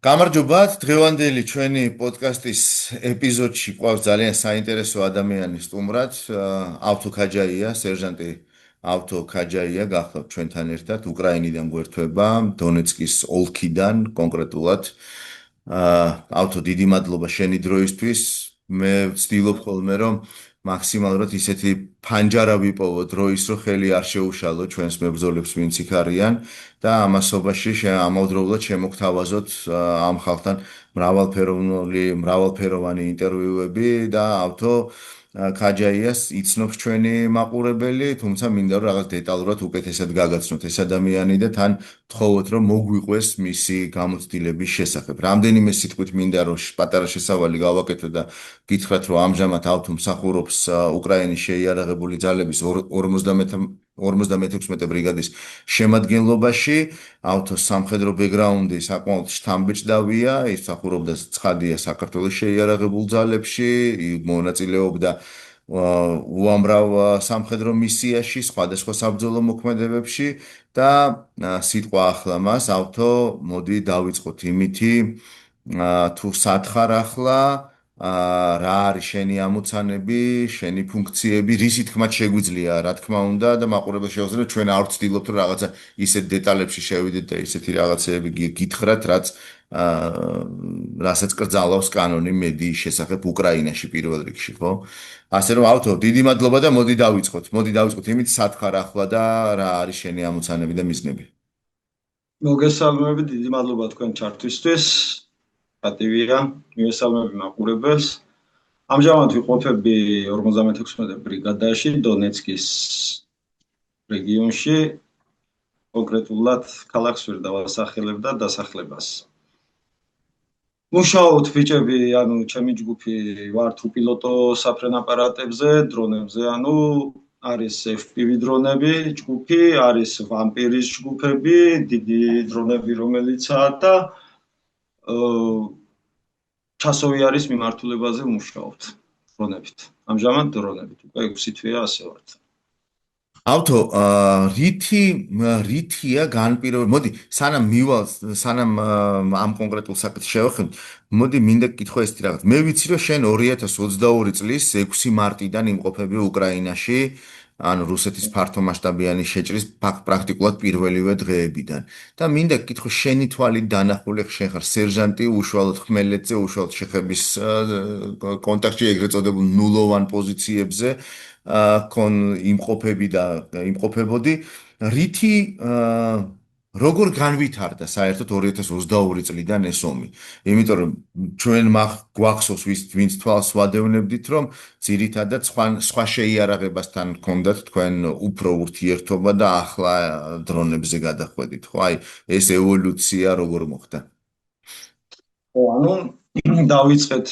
გამარჯობათ, დღევანდელი ჩვენი პოდკასტის ეპიზოდში გვყავს ძალიან საინტერესო ადამიანი სტუმრად, ავთო ქაჯაია, სერჟანტი ავთო ქაჯაია გახლავთ ჩვენთან ერთად, უკრაინიდან გვერდება, დონეცკის ოლქიდან კონკრეტულად. ავთო, დიდი მადლობა შენი დროისთვის. მე ვცდილობ ხოლმე რომ მაქსიმალურად ისეთი ფანჯარა ვიპოვო დროის, რომ ხელი არ შეუშალო ჩვენს მებრძოლებს, ვინც იქ არიან. და ამასობაში ამავდროულად შემოგთავაზოთ ამ ხალხთან მრავალფეროვანი ინტერვიუები და ავთო ქაჯაიას იცნობს ჩვენი მაყურებელი, თუმცა მინდა რომ რაღაც დეტალურად უკეთესად გაგაცნოთ ეს ადამიანი და თან ვთხოვოთ რომ მოგვიყვეს მისი გამოცდილების შესახებ. რამდენიმე სიტყვით მინდა რომ პატარა შესავალი გავაკეთო და გითხრათ რომ ამჟამად ავთო მსახურობს უკრაინის შეიარაღებული ძალების 56 ბრიგადის შემადგენლობაში. ავთოს სამხედრო ბექგრაუნდი საკმაოდ შთამბეჭდავია, ის მსახურობდა ცხადია საქართველოს შეიარაღებულ ძალებში, მონაწილეობდა უამრავ სამხედრო მისიაში, სხვადასხვა საბრძოლო მოქმედებებში და სიტყვა ახლა მას, ავთო, მოდი დავიწყოთ იმითი, თუ სათხარ ახლა რა არის შენი ამოცანები, შენი ფუნქციები, რისი თქმაც შეგვიძლია, რა თქმა უნდა და მაყურებელს შევძლებ ჩვენ არ ვცდილობთ რომ რაღაცა ისეთ დეტალებში შევიდეთ და ისეთი რაღაცეები გითხრათ, რასაც კრძალავს კანონი მედიის შესახებ უკრაინაში პირველ რიგში, ხო? ასე რომ ავთო, დიდი მადლობა და მოდი დავიწყოთ. მოდი დავიწყოთ იმით სათხარ ახლა და რა არის შენი ამოცანები და მიზნები. მოგესალმები, დიდი მადლობა თქვენ ჩართვისთვის. პატივია, მივესალმები მაყურებელს. ამჟამად ვიყოფები 56 ბრიგადაში, დონეცკის რეგიონში, კონკრეტულად ქალაქ სვირდავას და დასახლებას. მუშაობთ ბიჭები, ჩემი ჯგუფი ვართ უპილოტო საფრენ-აპარატებზე, დრონებზე, არის FPV დრონები, ჯგუფი, არის ვამპირის ჯგუფები, დიდი დრონები რომელიცაა და ჩასოვი არის მიმართულებაზე მუშაობთ დრონებით. ამჟამად დრონებით, უკვე 6 თვეა ასე ვართ. ავთო, რითია განპირობებული? მოდი, სანამ ამ კონკრეტულ საკითხს შევეხმაროთ, მოდი მინდა გკითხო ესეთი რაღაც. მე ვიცი, რომ შენ 2022 წლის 6 მარტიდან იმყოფები უკრაინაში, რუსეთის ფართომასშტაბიანი შეჭრის პრაქტიკულად პირველივე დღეებიდან. და მინდა გკითხო შენი თვალით დანახული, შენ ხარ სერჟანტი, უშუალოდ ხმელეთზე, უშუალოდ შეხების კონტაქტში, ეგრეთ წოდებულ ნულოვან პოზიციებზე იმყოფებოდი, რითი როგორ განვითარდა საერთოდ 2022 წლიდან ეს ომი? იმიტომ რომ ჩვენ გვახსოვს ვინც თვალს ვადევნებდით, რომ ძირითადად სხვა შეიარაღებასთან გქონდათ თქვენ უფრო ურთიერთობა და ახლა დრონებზე გადახვედით, ხო? აი, ეს ევოლუცია როგორ მოხდა? ხო, დავიწყეთ,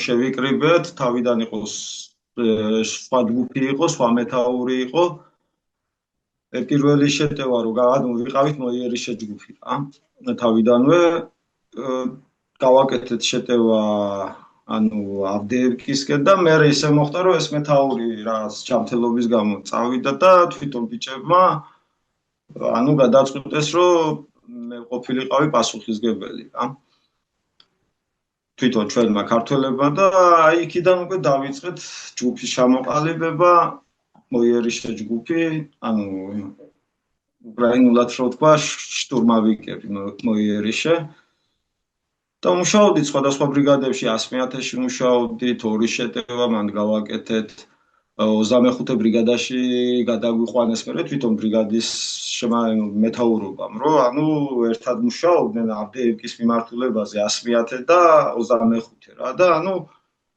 შევიკრიბეთ, თავიდან იყოს სხვა ჯგუფი იყო, სხვა მეთაური იყო. პირველი შეტევა რომ ვიყავით მოიერიშე ჯგუფი რა. თავიდანვე გავაკეთეთ შეტევა ავდეევკისკენ და მე ისე მოხდა რომ ეს მეთაური რაღაც ჯანმრთელობის გამო წავიდა და თვითონ ბიჭებმა გადაწყვიტეს რომ მე ყოფილიყავი პასუხისგებელი რა. თვითონ ჩვენმა ქართველებმა და აი იქიდან უკვე დავიწყეთ ჯგუფის ჩამოყალიბება, მოიერიშე ჯგუფი, უკრაინულად რო თქვა, შტურმავიკები მოიერიშე. და მუშაობდით სხვადასხვა ბრიგადებში, 100,000-ში მუშაობდით, ორი შეტევა მან გავაკეთეთ. 25 ბრიგადაში გადაგვიყვანეს მე თვითონ ბრიგადის მეთაურობამ, რომ ერთად მუშაობდნენ ავდეევკის მიმართულებაზე 100,000 და 25 რა და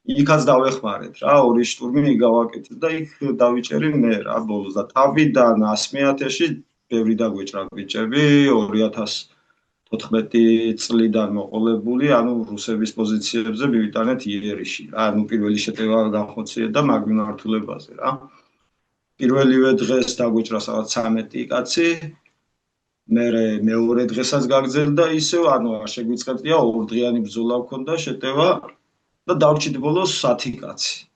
იქაც დავეხმარეთ რა, ორი შტურმი გავაკეთეთ და იქ დავიჭერი მე რა ბოლოს და თავიდან 100,000-ში ბევრი დაგვეჭრა ბიჭები 2014 წლიდან მოყოლებული, რუსების პოზიციებზე მივიტანეთ იერიში რა, პირველი შეტევა განხორციელდა და მაგ მიმართულებაზე რა. პირველივე დღეს დაგვეჭრა რაღაც 13 კაცი, მეორე დღესაც გაგრძელდა ისევ, არ შეგვიწყებია, ორდღიანი ბრძოლა ჰქონდა შეტევა და დავრჩით ბოლოს 10 კაცი.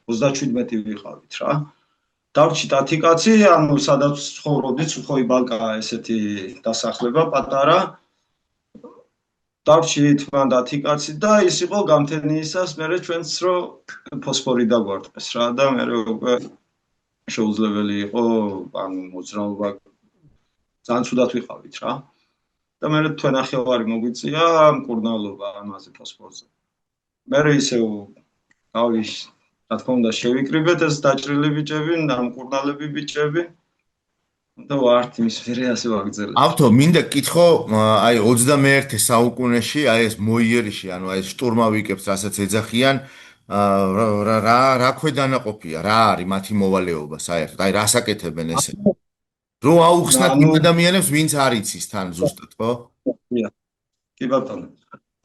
37 ვიყავით რა. დავრჩით 10 კაცი, სადაც ცხოვრობდით, სუხოი ბალკა ესეთი დასახლება პატარა. დავრჩით მან 10 კაცი და ის იყო გამთენიისას მერე ჩვენც რო ფოსფორი დაგვარტყეს რა და მერე უკვე შეუძლებელი იყო ანუ მოძრაობა ძალიან ცუდად ვიყავით რა და მერე თვენახევარი მოგვიწია მკურნალობა ამაზე ფოსფორზე მერე ისევ თავის რა თქმა უნდა შევიკრიბეთ ეს დაჭრილი ბიჭები და მკურნალები ბიჭები და ვართ იმის მერე ასე ვაგრძელებ ავთო, მინდა კითხო, აი 21 საუკუნეში, აი ეს მოიერიში, ანუ აი ეს შტურმავიკებს, რასაც ეძახიან, რა ქვედანაყოფია, რა არის მათი მოვალეობა საერთოდ, აი რას აკეთებენ ესე? რო აუხსნათ იმ ადამიანებს, ვინც არ იცის თან ზუსტად, ხო? კი ბატონო.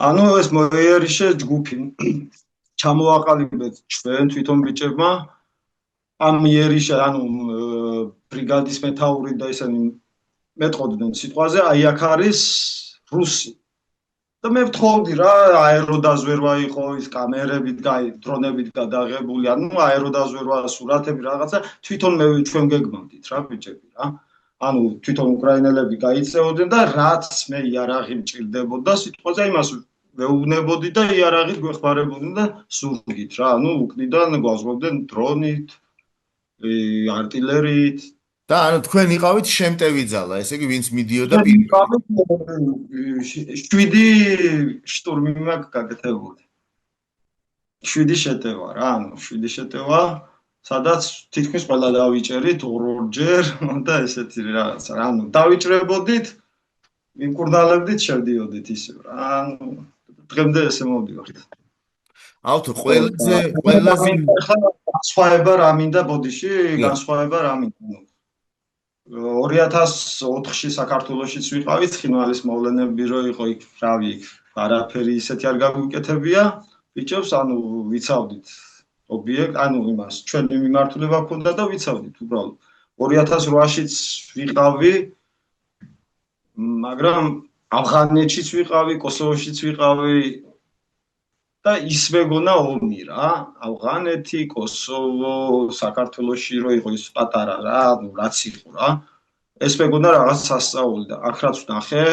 ანუ ეს მოიერიშე ჯგუფი ჩამოაყალიბეთ ჩვენ თვითონ ბიჭებმა ამ იერიშე ანუ ბრიგადის მეთაური და ისინი მეტყოდნენ სიტყვაზე აი აქ არის რუსი და მე ვთხოვდი რა აეროდაზვერვა იყო ის კამერებით დრონებით გადაღებული ანუ აეროდაზვერვა სურათები რაღაცა თვითონ მე ჩვენ გეგმავდით რა ბიჭები რა ანუ თვითონ უკრაინელები გაიწეოდნენ და რაც მე იარაღი მჭირდებოდა სიტყვაზე იმას ვეუბნებოდი და იარაღით გვეხმარებოდნენ და სურგით რა ანუ უკნიდან გვაზღვევდნენ დრონით არტილერიით და ანუ თქვენ იყავით შემტევი ძალა, ესე იგი ვინც მიდიოდა პირველი 7 შტურმი მაქვს გაკეთებული 7 შეტევა რა ანუ 7 შეტევა სადაც თითქმის ყველა დავიჭერით ორ-ორჯერ და ესეთი რაღაცა რა ანუ დავიჭრებოდით იმკურნალებდით შევდიოდით ისე რა ანუ დღემდე ესე მოვდივართ ავთო ყველაზე განსხვავება რა მინდა ბოდიში განსხვავება რა მინდა 2004-ში საქართველოშიც ვიყავით ხინვალის მოვლენები რო იყო იქ რავი იქ არაფერი ისეთი არ გაგვიკეთებია ბიჭებს ანუ ვიცავდით ობიექტ ანუ იმას ჩვენი მიმართულება ქონდა და ვიცავდით უბრალოდ 2008-შიც ვიყავი მაგრამ ავღანეთშიც ვიყავი კოსოვოშიც ვიყავი და ის მეგონა ომი რა ავღანეთი კოსოვო საქართველოში რო იყო ის პატარა რა ანუ რაც იყო რა ეს მეგონა რაღაც სასწაული და აქ რაც ვნახე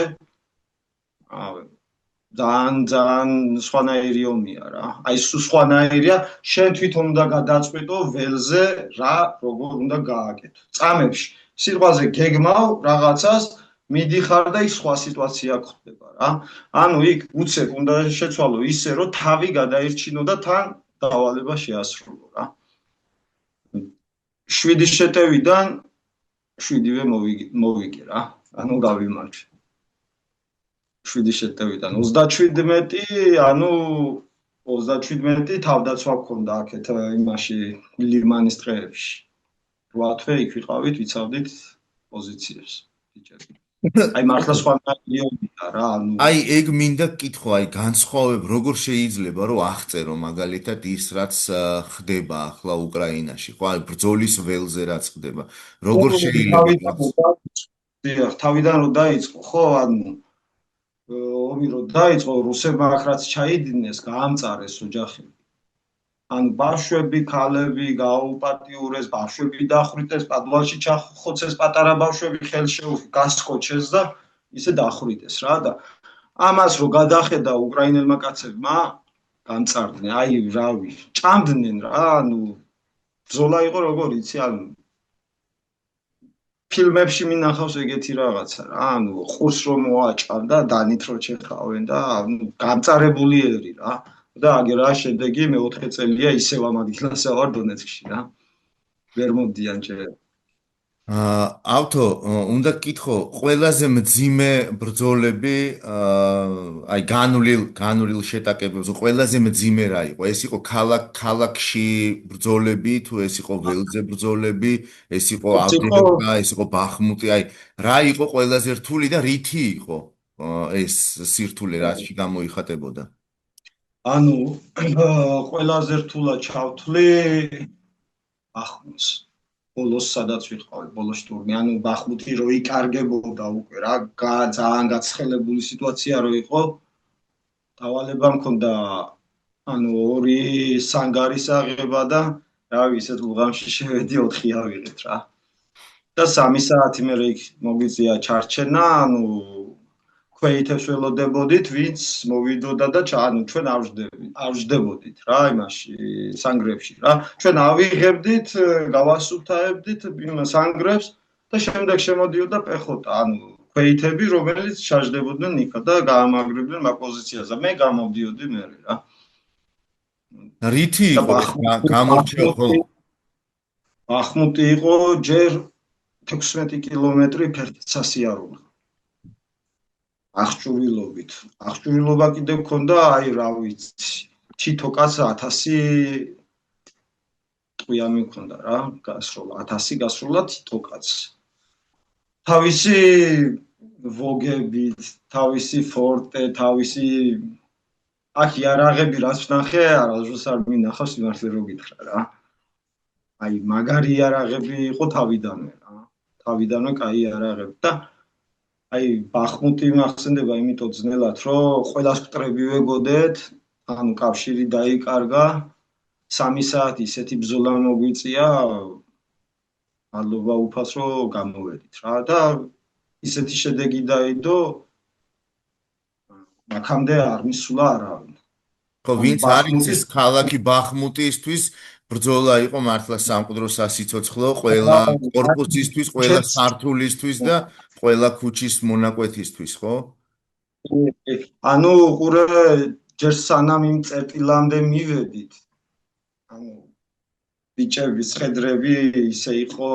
ძალიან სხვანაირი ომია რა აი სხვანაირია შენ თვითონ უნდა გადაწყვიტო ველზე რა როგორ უნდა გააკეთო წამებში სიტყვაზე გეგმავ რაღაცას მიდიხარ და ის სხვა სიტუაცია ხდება რა ანუ იქ უცებ უნდა შეცვალო ისე რომ თავი გადაირჩინო და თან დავალება შეასრულო რა 7 შეტევიდან 7-ვე მოვიგე რა ანუ გავიმარჯვე 7 შეტევიდან 37 ანუ 37 თავდაცვა გქონდა აქეთ იმაში ლიმანის ტყეებში 8 თვე იქ ვიყავით ვიცავდით პოზიციებს ბიჭები აი მართლა სხვანაირია რა ანუ აი ეგ მინდა კითხო აი განსხვავებ როგორ შეიძლება რომ აღწერო მაგალითად ის რაც ხდება ახლა უკრაინაში ხო აი ბრძოლის ველზე რაც ხდება როგორ შეიძლება თავიდან რომ დაიწყო ხო ანუ ომი რომ დაიწყო რუსებმა აქ რაც ჩაიდინეს გაამწარეს ოჯახები ანუ ბავშვები, ქალები გააუპატიურეს, ბავშვები დახვრიტეს, პადვალში ჩახოცეს პატარა ბავშვები ხელშეუხი გასკოჩეს და ისე დახვრიტეს რა და ამას რო გადახედა უკრაინელმა კაცებმა გამწარდნენ, აი რავი, ჭამდნენ რა, ანუ ბრძოლა იყო როგორ იცი, ანუ ფილმებში მინახავს ეგეთი რაღაცა რა, ანუ ხურს რომ მოაჭამდა, დანით რო ჩეხავენ და ანუ გამწარებული ერი რა. და აგერა შედეგი მე-4 წელია ისევ ამ ადგილასა ვარ დონეცკში რა. ვერ მოდიან ჯერ. ავთო, უნდა გკითხო, ყველაზე მძიმე ბრძოლები, აი განვლილ შეტაკებებზე, ყველაზე მძიმე რა იყო? ეს იყო ქალაქში ბრძოლები, თუ ეს იყო ველზე ბრძოლები, ეს იყო ავდიევკა, ეს იყო ბახმუტი, აი რა იყო ყველაზე რთული და რითი იყო ეს სირთულე რაში გამოიხატებოდა? ანუ ყველაზე რთულად ჩავთვლი ბახმუტს. ბოლოს სადაც ვიყავი, ბოლოს ტურნი, ანუ ბახმუთი რო იკარგებოდა უკვე რა, ძალიან გაცხელებული სიტუაცია რო იყო. დავალება მქონდა ანუ 2 სანგარის აღება და რავი, ისეთ ლუღამში შევედი 4 ავიღეთ რა. და 3 საათი მერე იქ მოგვიწია ჩარჩენა, ანუ ქვეითებს ველოდებოდით, ვინც მოვიდოდა და ანუ ჩვენ ავждებოდით რა იმაში სანგრებში რა. ჩვენ ავიღებდით, გავასუფთავებდით იმ სანგრებს და შემდეგ შემოდიოდა პეხოტა, ანუ ქვეითები, რომელიც ჩაждდებოდნენ იქა და გაამაგრებდნენ მაგ პოზიციაზე. მე გამოვდიოდი მე რა. რითი და იყო გამორჩეულ ხოლმე? ბახმუტი იყო ჯერ 16 კილომეტრი ფერდსასიარულო. აღჭურვილობით. აღჭურვილობა კიდე გქონდა, აი რა ვიცი, თითო კაც 1000 ტყვიამი გქონდა რა, გასროლა 1000 გასროლა თითო კაც. თავისი ვოგებით, თავისი ფორტე, თავისი აქ იარაღები რაც ვნახე, არასდროს არ მინახავს სიმართლე რო გითხრა რა. აი მაგარი იარაღები იყო თავიდანვე რა. თავიდანვე კაი იარაღები და აი ბახმუტი მახსენდება იმიტომ ძნელად, რომ ყველას მტრები ვეგოდეთ, ანუ კავშირი დაიკარგა, 3 საათი ისეთი ბრძოლა მოგვიწია, მადლობა უფალს რომ გამოვედით რა და ისეთი შედეგი დაიდო, აქამდე არ მისულა არავინ. ხო, ვინც არ იცის, ქალაქი ბახმუტისთვის ბრძოლა იყო მართლა სამკვდრო სასიცოცხლო, ყველა კორპუსისთვის, ყველა სართულისთვის და ყველა ქუჩის მონაკვეთისთვის, ხო? ანუ ყურე ჯერ სანამ იმ წერტილამდე მივედით, ანუ ბიჭების ხედრები ისე იყო,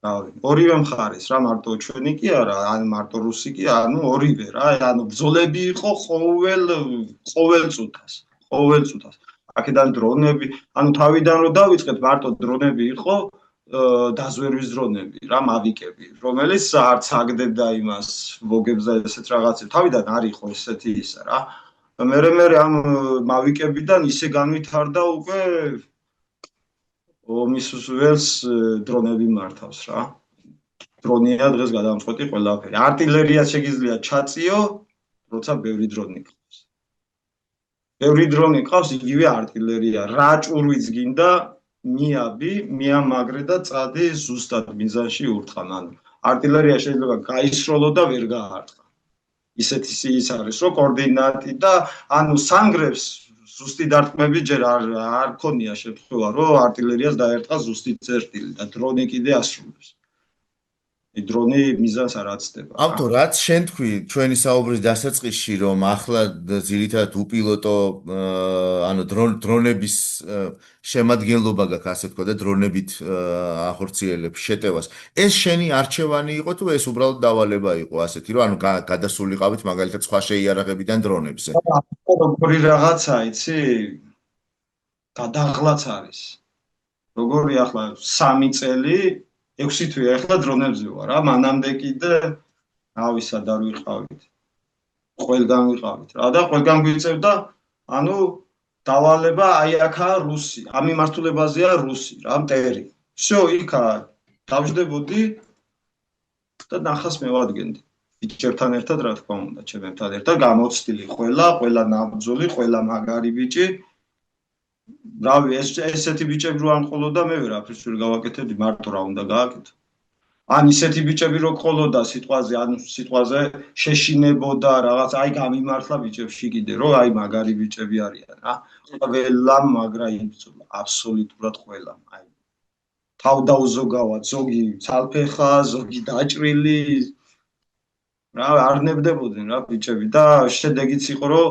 რავი, ორივე მხარეს რა, მარტო ჩვენი კი არა, ან მარტო რუსი კი, ანუ ორივე რა, ანუ ბრძოლები იყო ყოველ წუთას. აქედან დრონები, ანუ თავიდან რომ დავიწყეთ, მარტო დრონები იყო, დაზვერვის დრონები რა, მავიკები, რომელიც არც აგდებდა იმას ვოგებს და ესეთ რაღაცებს. თავიდან არ იყო ესეთი ისა რა. მე ამ მავიკებიდან ისე განვითარდა უკვე ომის ველს დრონები მართავს რა. დრონია დღეს გადამწყვეტი ყველაფერი. არტილერია შეგიძლია ჩაწიო, როცა ბევრი დრონი ყავს. ბევრი დრონი ყავს, იგივე არტილერია. რა ჭურვიც გინდა, მიაბი, მიამაგრე და წადი ზუსტად მიზანში ურტყან. ანუ არტილერია შეიძლება გაისროლო და ვერ გაარტყა. ისეთი ის არის, რომ კოორდინატი და ანუ სანგრებს ზუსტი დარტყმები ჯერ არ ქონია შემთხვევა, რომ არტილერიას დაერტყა ზუსტი წერტილი და დრონი კიდე ასრულებს. დრონი მიზანს არ აცდება. ავტო, რაც შენ თქვი ჩვენი საუბრის დასაწყისში, რომ ახლა ძირითადად უპილოტო, ანუ დრონების შემადგენლობა გაქვს, ასე თქვა და დრონებით ახორციელებს შეტევას. ეს შენი არჩევანი იყო თუ ეს უბრალოდ დავალება იყო ასეთი, რომ ანუ გადასულიყავით მაგალითად სხვა შეიარაღებიდან დრონებზე? როგორი რაღაცა, იცი? გადაღლაც არის. როგორი ახლა 3 წელი 6 თვე ახლა დრონებზე ვარ რა, მანამდე კიდე რავი სად არ ვიყავით. ყველგან ვიყავით რა და ყველგან გვიწევდა, ანუ დავალება აი აქაა რუსი, ამ მიმართულებაზეა რუსი რა, მტერი. всё, იქა დავждდებოდი და ნახას მევადგენდი. ბიჭებთან ერთად რა თქმა უნდა, ჩემებთან ერთად გამოცდილი ყველა ნაბრძოლი, ყველა მაგარი ბიჭი. რავი, ესეთი ბიჭები რო არ მყოლოდა, მე ვერაფერს ვერ გავაკეთებდი, მარტო რა უნდა გააკეთო. ან ისეთი ბიჭები რო ყოლოდა სიტყვაზე შეშინებოდა რაღაც, აი გამიმართლა ბიჭებში კიდე, რომ აი მაგარი ბიჭები არიან რა. ყველამ მაგრა იბრძოლა, აბსოლუტურად ყველამ. აი თავდაუზოგავად, ზოგი ცალფეხა, ზოგი დაჭრილი. რა არ ნებდებოდნენ რა ბიჭები და შედეგიც იყო, რომ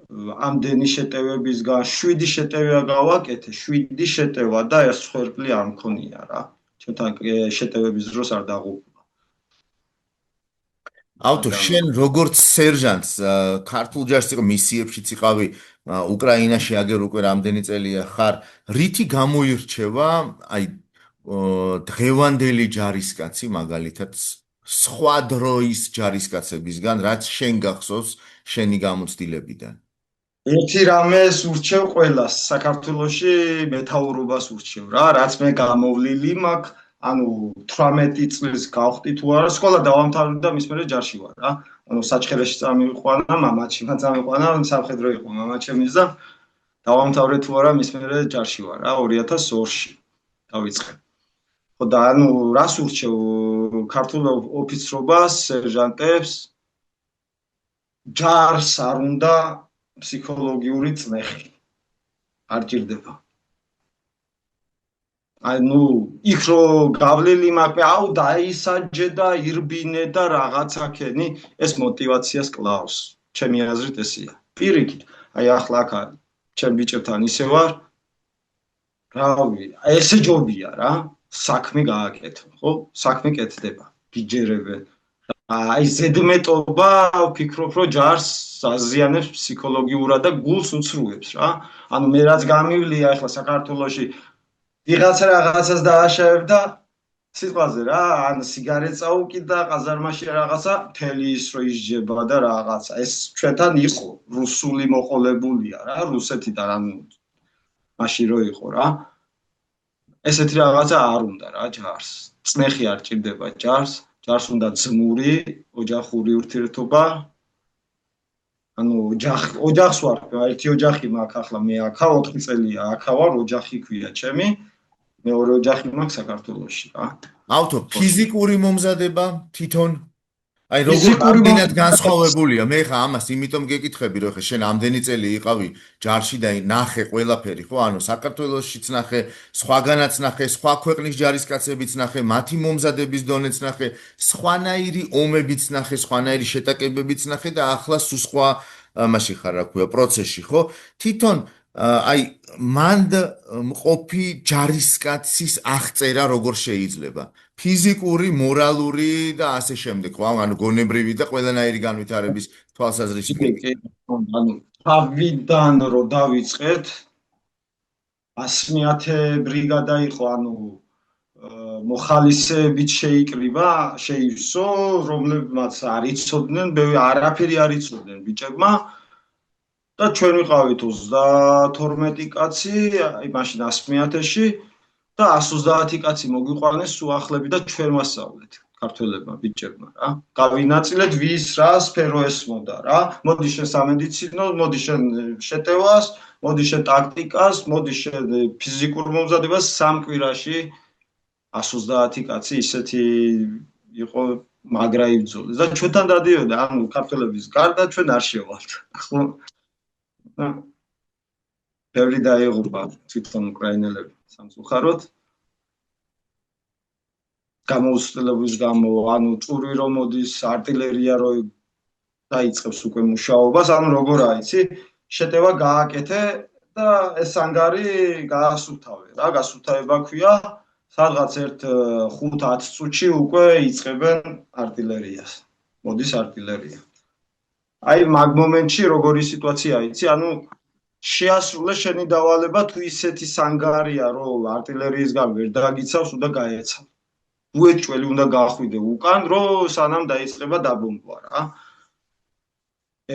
ამდენი შეტევებისგან 7 შეტევა გავაკეთე, 7 შეტევა და ეს ხერხლი არ მქონია რა. ჩვენთან შეტევების დროს არ დაღუპულა. ავტო, შენ როგორც სერჟანტს ქართულ ჯარში იყო მისიებშიც იყავი, უკრაინაში აგერ უკვე რამდენი წელია ხარ, რითი გამოირჩევა აი დღევანდელი ჯარისკაცი მაგალითად სხვა დროის ჯარისკაცებისგან, რაც შენ გახსოვს შენი გამოცდილებიდან? ერთი რამეს ურჩევ ყველას, საქართველოში მეთაურობას ურჩევ რა, რაც მე გამოვლილი მაქვს, ანუ 18 წლის გავხდი თუ არა, სკოლა დავამთავრე და მის მერე ჯარში ვარ რა. ანუ საჩხერეში წამიყვანა, მამაჩემ წამიყვანა, სამხედრო იყო მამაჩემის და დავამთავრე თუ არა, მის მერე ჯარში ვარ რა, 2002-ში დავიწყე. ხო და ანუ რას ურჩევ ქართულ ოფიცრობას, სერჟანტებს, ჯარს არ უნდა ფსიქოლოგიური წნეხი. არ ჭირდება. აი ნუ იქ რო გავლილი მაქვს, აუ დაისაჯე და ირბინე და რაღაცა ქენი, ეს мотиваციას კლავს. ჩემი აზრით ესია. პირიქით, აი ახლა აქ ჩემ ბიჭებთან ისე ვარ, რავი, ესე ჯობია რა, საქმე გააკეთო, ხო? საქმე კეთდება, გიჯერებენ. აი ზედმეტობა ვფიქრობ, რომ ჯარს აზიანებს ფსიქოლოგიურად და გულს უცრუებს რა. ანუ მე რაც გამივლია ახლა საქართველოში ვიღაცა რაღაცას დააშავებდა სიტყვაზე რა, ან სიგარეტს აუკიდა ყაზარმაში რაღაცა, მთელი ის რო ისჯება და რაღაცა. ეს ჩვენთან იყო, რუსული მოყოლებულია რა, რუსეთიდან ანუ მაშინ რო იყო რა. ესეთი რაღაცა არ უნდა რა ჯარს. წნეხი არ ჭირდება ჯარს, ჯარს უნდა ძმური, ოჯახური ურთიერთობა. ანუ ოჯახს ვარ, ერთი ოჯახი მაქვს ახლა მე აქა 4 წელია აქა ვარ, ოჯახი ქვია ჩემი. მეორე ოჯახი მაქვს საქართველოში რა. ავთო ფიზიკური მომზადება თვითონ აი როგორ ამდენად განსხვავებულია მე ხა ამას იმიტომ გეკითხები რომ ხა შენ ამდენი წელი იყავი ჯარში და ნახე ყველაფერი ხო ანუ საქართველოსშიც ნახე სხვაგანაც ნახე სხვა ქვეყნის ჯარისკაცებიც ნახე მათი მომზადების დონეც ნახე სხვანაირი ომებიც ნახე სხვანაირი შეტაკებებიც ნახე და ახლა სულ სხვა მაშინ ხარ რა ქვია პროცესში ხო თვითონ აი მანდ მყოფი ჯარისკაცის აღწერა როგორ შეიძლება ფიზიკური, მორალური და ასე შემდეგ, ხო? ანუ გონებრივი და ყველანაირი განვითარების თვალსაზრისით. ანუ თავიდან რო დავიწყეთ 100-ე ბრიგადა იყო, ანუ მოხალისეებით შეიკრიბა, შეივსო, რომლებმაც არ იცოდნენ, არაფერი არ იცოდნენ ბიჭებმა. და ჩვენ ვიყავით 32 კაცი, აი მაშინ 100-ში და 130 კაცი მოგვიყვანეს უახლები და ჩვენ ვასწავლეთ ქართველებმა ბიჭებმა რა. გავინაწილეთ ვის რა სფერო ესმოდა რა. მოდი შენ სამედიცინო, მოდი შენ შეტევას, მოდი შენ ტაქტიკას, მოდი შენ ფიზიკურ მომზადებას 3 კვირაში 130 კაცი ისეთი იყო მაგრა იბრძოლეს და ჩვენთან დადიოდა ანუ ქართველების გარდა ჩვენ არ შევალთ. ხო ბევრი დაიღუპა თვითონ უკრაინელები სამწუხაროდ გამოუცდელობის გამო ანუ წური რომ მოდის артиლერია რო დაიწყებს უკვე მუშაობას ანუ როგორ აიცი შეტევა გააკეთე და ეს ანგარი გაასუფთავე რა გასუფთავება ქვია სადღაც 5-10 წუთში უკვე იწყებენ артиლერიას მოდის артиლერია აი მაგ მომენტში როგორი სიტუაცია იცი ანუ შეასრულე შენი დავალება თუ ისეთი სანგარია რომ артиლერიისგან ვერ დაგიცავს უნდა გაეცავ უეჭველი უნდა გახვიდე უკან რომ სანამ დაიწყება დაბომბვა რა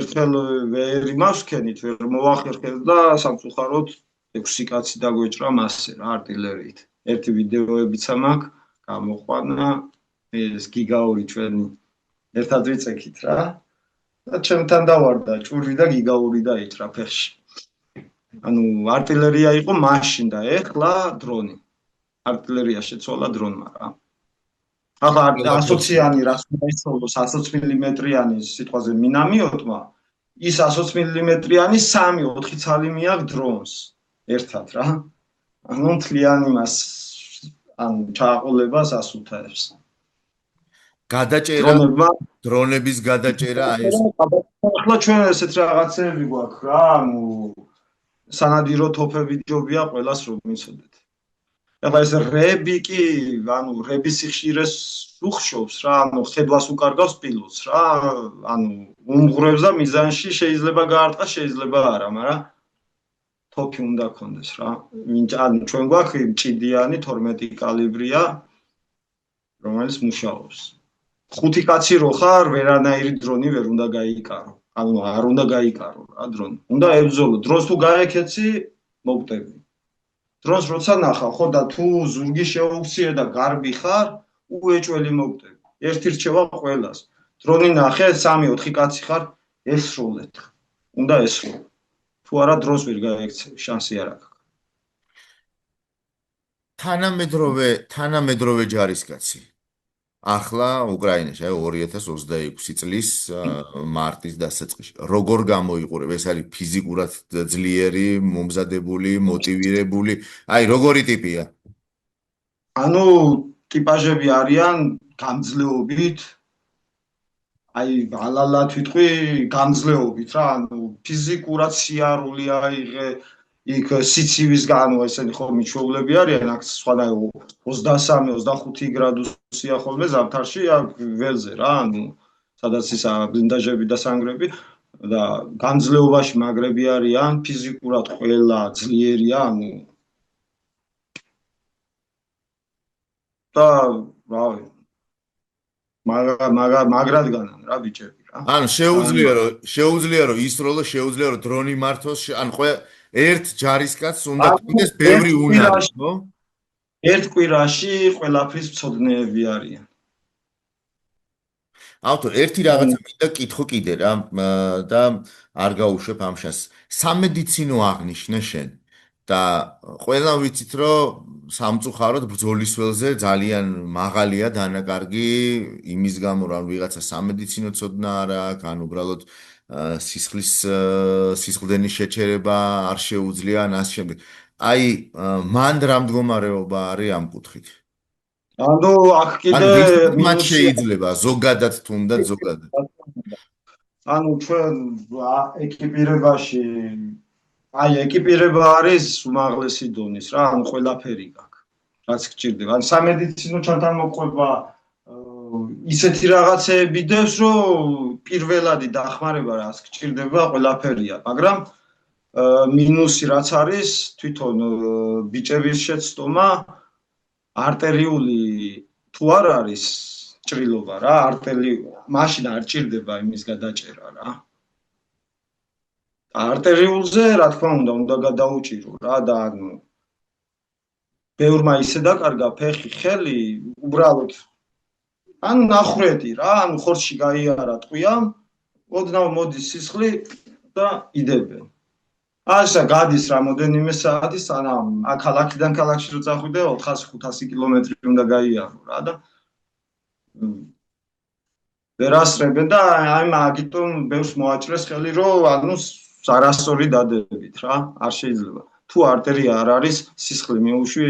ერთხელ ვერ იმავსქენით ვერ მოახერხეთ და სამწუხაროდ 6 კაცი დაგვეჭრა მასზე რა артиლერიით ერთი ვიდეოებიც მაქვს გამოყვანა ეს გიგაური ჩვენი ერთად ვიწექით რა და ჩემთან დავარდა ჭური და გიგაური დაიჭრა ფეხში ანუ артиლერია იყო მაშინ და ეხლა დრონი артиლერია შეცვალა დრონმა რა ახლა ასოციანი რაც მოიცოლოს 100 მმ-იანი სიტყვაზე მინამიოტმა ის 100 მმ-იანი 3-4 ცალი მიაქვს დრონს ერთად რა ანუ მთლიანი მას ან ჩააყოლებას ასუთაებს გადაჭერა დრონების გადაჭერა აი ეს ახლა ჩვენ ესეთ რაღაცები გვაქვს რა ანუ სანადირო თოფები ჯობია ყველას რომ მიცოდეთ ეხლა ეს რები კი ანუ რების სიხშირეს უხშობს რა ანუ ხედვას უკარგავს პილოტს რა ანუ უმღრევს და მიზანში შეიძლება გაარტყას შეიძლება არა მაგრამ თოფი უნდა კონდეს რა ანუ ჩვენ გვაქვს მჭიდიანი 12 კალიბრია რომელიც მუშაობს 5 კაცი რო ხარ ვერანაირი დრონი ვერ უნდა გაიკარო ანუ არ უნდა გაიკარო რა დრონი უნდა ებრძოლო დრონს თუ გაეკეცი მოგტები დრონს როცა ნახავ ხო და თუ ზურგი შეუქციე და გარბი ხარ უეჭველი მოგტები ერთი რჩევა ყველას დრონი ნახე 3-4 კაცი ხარ ესროლეთ უნდა ესროლო თუ არა დრონს ვერ გაეკცევი შანსი არ აქვს თანამედროვე ჯარისკაცი ახლა უკრაინაში 2026 წლის მარტის დასაწყისში. როგორ გამოიყურებ? ეს არის ფიზიკურად ძლიერი, მომზადებული, მოტივირებული. აი, როგორი ტიპია? ანუ ტიპაჟები არიან გამძლეობით, აი ალალად ვიტყვი გამძლეობით რა, ანუ ფიზიკურად სიარული აიღე, იქ სიცივისგან ესენი ხო მიჩვეულები არიან, აქ სხვადასხვა 23-25 გრადუსია ხოლმე ზამთარში, აქ ველზე რა, ანუ სადაც ისა ბლინდაჟები და სანგრები და გამძლეობაში მაგრები არიან, ფიზიკურად ყველა ძლიერია, ანუ და რავი, მაგრადგანან რა ბიჭები რა. ან ძალიან შეუძლია რომ ისროლო, შეუძლია რომ დრონი მართოს, ან ერთ ჯარისკაცს უნდა გქონდეს ერთ ბევრი უნარი, კვირაში ხო? ერთ კვირაში ყველაფრის მცოდნეები არიან. ავტორ, ერთი რაღაცა მინდა კითხო კიდე რა და არ გაუშვებ ამ შანსს. სამედიცინო აღნიშვნა შენ და ყველა ვიცით რომ სამწუხაროდ ბრძოლის ველზე ძალიან მაღალია დანაკარგი იმის გამო რომ ვიღაცა სამედიცინო ცოდნა არ აქვს, ან უბრალოდ სისხლდენის შეჩერება არ შეუძლია ან ასე შემდეგ. აი, მან რა მდგომარეობა არის ამ კუთხით? ანუ აქ ან კიდე ვისად მათ მინუსი შეიძლება ზოგადად თუნდაც ზოგადად. ანუ ჩვენ ეკიპირებაში აი ეკიპირება არის უმაღლესი დონის რა, ანუ ყველაფერი გაქვს, რაც გჭირდება. ან სამედიცინო ჩათამოყვება ისეთი რაღაცეები დევს, რომ პირველადი დახმარება რაც გჭირდება, ყველაფერია, მაგრამ მინუსი რაც არის, თვითონ ბიჭების შეცდომა არტერიული თუ არ არის ჭრილობა რა, მაშინ არ ჭირდება იმის გადაჭერა რა. არტერიულზე რა თქმა უნდა გადაუჭირო რა და ანუ ბევრმა ისე დაკარგა ფეხი, ხელი, უბრალოდ ანუ ნახრეთი რა, ანუ ხორცში გაიარა ტყვია, ოდნავ მოდის სისხლი და იდებენ. ასა გადის რამოდენიმე საათი, სანამ აქ-აქედან ქალაქში რო წახვიდე 400-500 კილომეტრი უნდა გაიარო რა და ვერასწრებენ და აი მაგიტომ ბევრს მოაჭრეს ხელი რომ ანუ არასწორი დადებით რა, არ შეიძლება. თუ არტერია არ არის, სისხლი მიუშვი,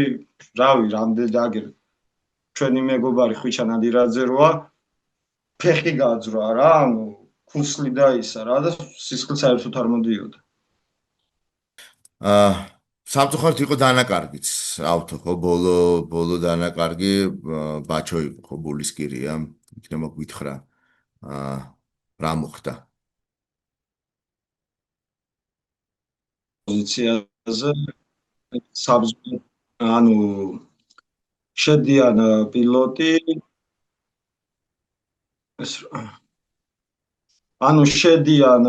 რავი, რამდენი დაგერ. ჩვენი მეგობარი ხვიჩა ნადირაძე როა, ფეხი გაძრა რა, ანუ ქუსლი დაისა რა და სისხლი საერთოდ არ მოდიოდა. სამწუხაროდ იყო დანაკარგიც, ავთო ხო, ბოლო დანაკარგი ბაჩო იყო ხო, ბულისკირია, იქნება გვითხრა. რა მოხდა? პოზიციაზე ანუ შედიან პილოტი ანუ შედიან